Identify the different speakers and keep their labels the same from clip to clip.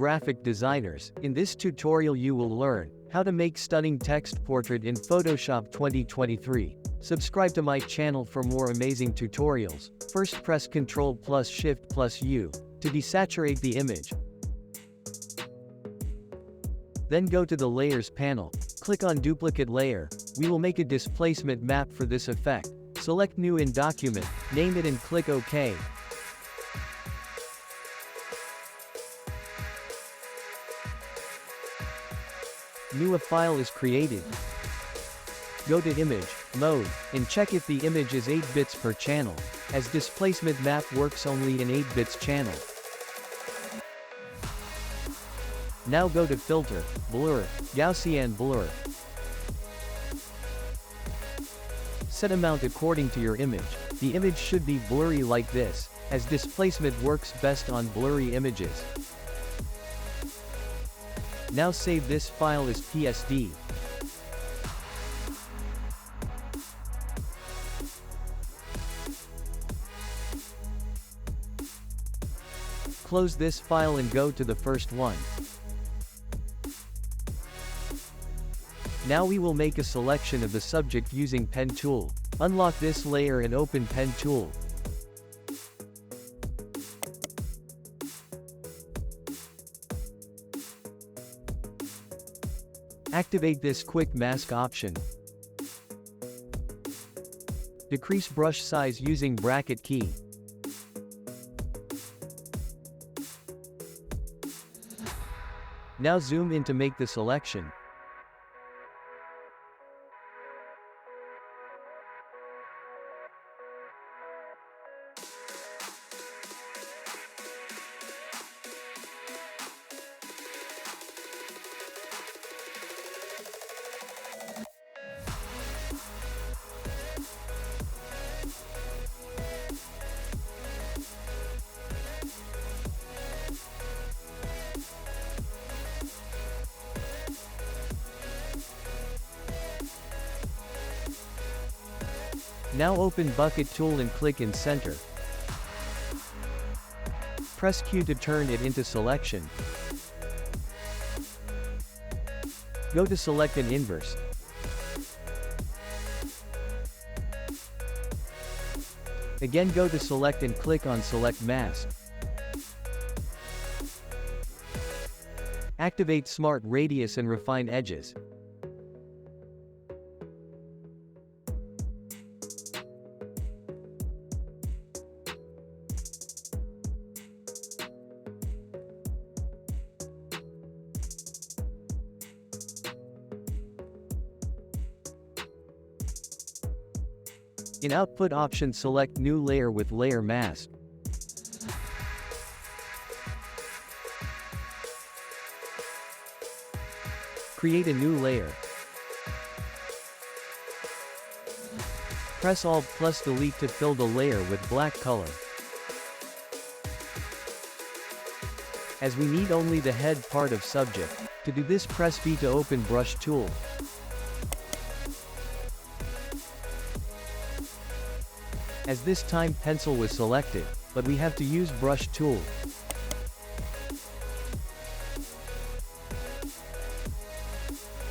Speaker 1: graphic designers. In this tutorial you will learn how to make stunning text portrait in Photoshop 2023. Subscribe to my channel for more amazing tutorials. First press Ctrl plus Shift plus U to desaturate the image. Then go to the Layers panel. Click on Duplicate Layer. We will make a displacement map for this effect. Select New in Document, name it and click OK. New a file is created. Go to Image, Mode, and check if the image is 8 bits per channel, as displacement map works only in 8 bits channel. Now go to Filter, Blur, Gaussian Blur. Set amount according to your image. The image should be blurry like this, as displacement works best on blurry images. Now save this file as PSD. Close this file and go to the first one. Now we will make a selection of the subject using Pen tool. Unlock this layer and open Pen tool. Activate this quick mask option. Decrease brush size using bracket key. Now zoom in to make the selection. Now open Bucket tool and click in Center. Press Q to turn it into selection. Go to Select and Inverse. Again go to Select and click on Select Mask. Activate Smart Radius and Refine Edges. In Output option select New Layer with Layer Mask. Create a new layer. Press Alt plus Delete to fill the layer with black color. As we need only the head part of subject, to do this press V to open Brush tool. As this time pencil was selected, but we have to use Brush tool.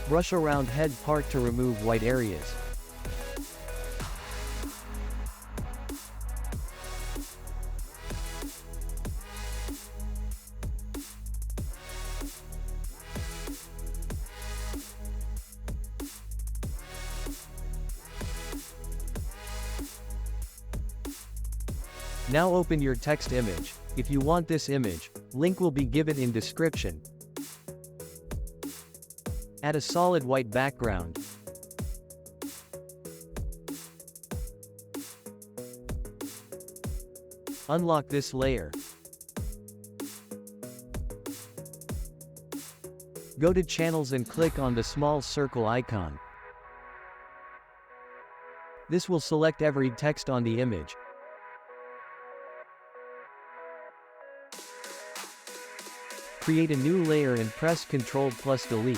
Speaker 1: Brush around head part to remove white areas. Now open your text image. If you want this image, link will be given in description. Add a solid white background. Unlock this layer. Go to Channels and click on the small circle icon. This will select every text on the image. Create a new layer and press Ctrl plus Delete.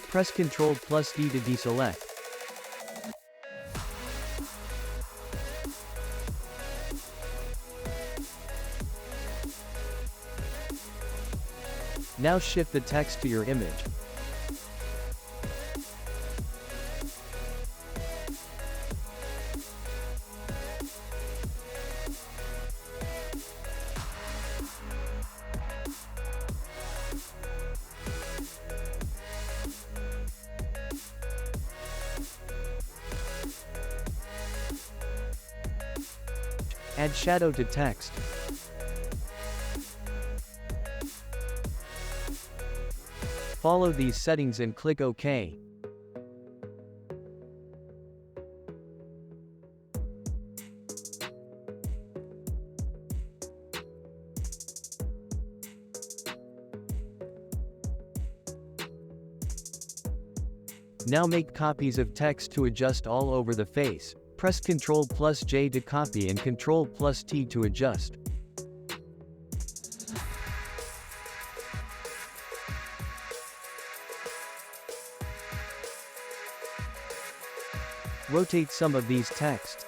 Speaker 1: Press Ctrl plus D to deselect. Now shift the text to your image. Add shadow to text. Follow these settings and click OK. Now make copies of text to adjust all over the face. Press Ctrl+J to copy and Ctrl+T to adjust. Rotate some of these texts.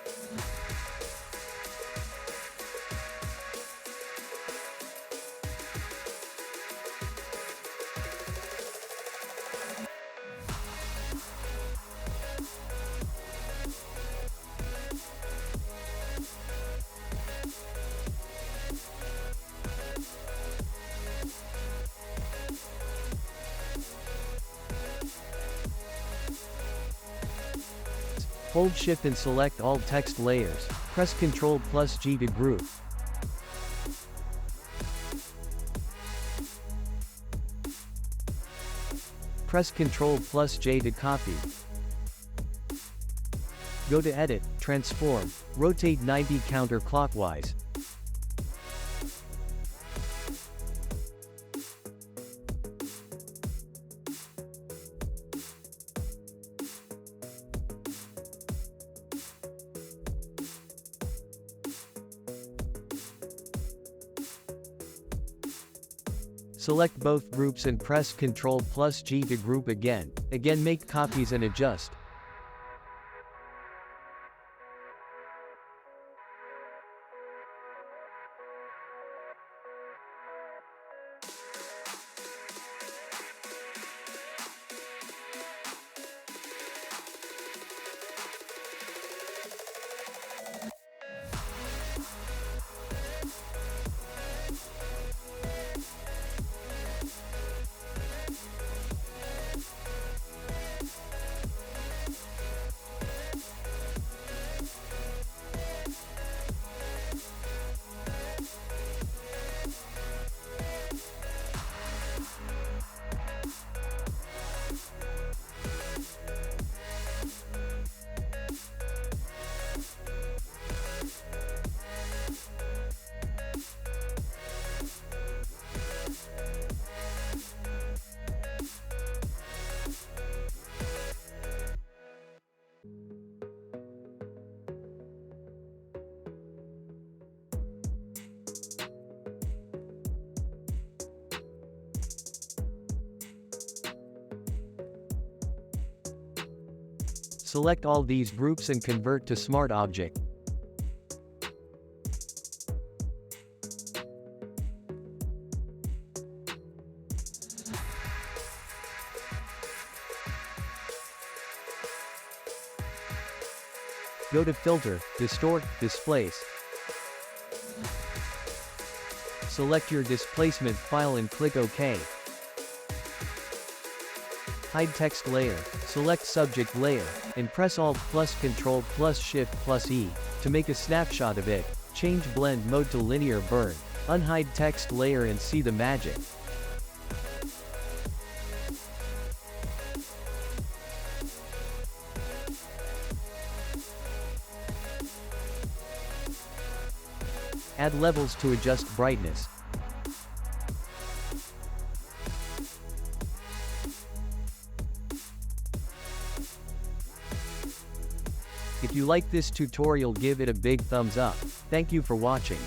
Speaker 1: Hold Shift and select all text layers. Press Ctrl+G to group. Press Ctrl+J to copy. Go to Edit, Transform, rotate 90 counterclockwise. Select both groups and press Ctrl+G to group again. Again, make copies and adjust. Select all these groups and convert to Smart Object. Go to Filter, Distort, Displace. Select your displacement file and click OK. Hide text layer, select subject layer, and press Alt plus Ctrl plus Shift plus E to make a snapshot of it. Change blend mode to linear burn. Unhide text layer and see the magic. Add levels to adjust brightness. If you like this tutorial, give it a big thumbs up. Thank you for watching.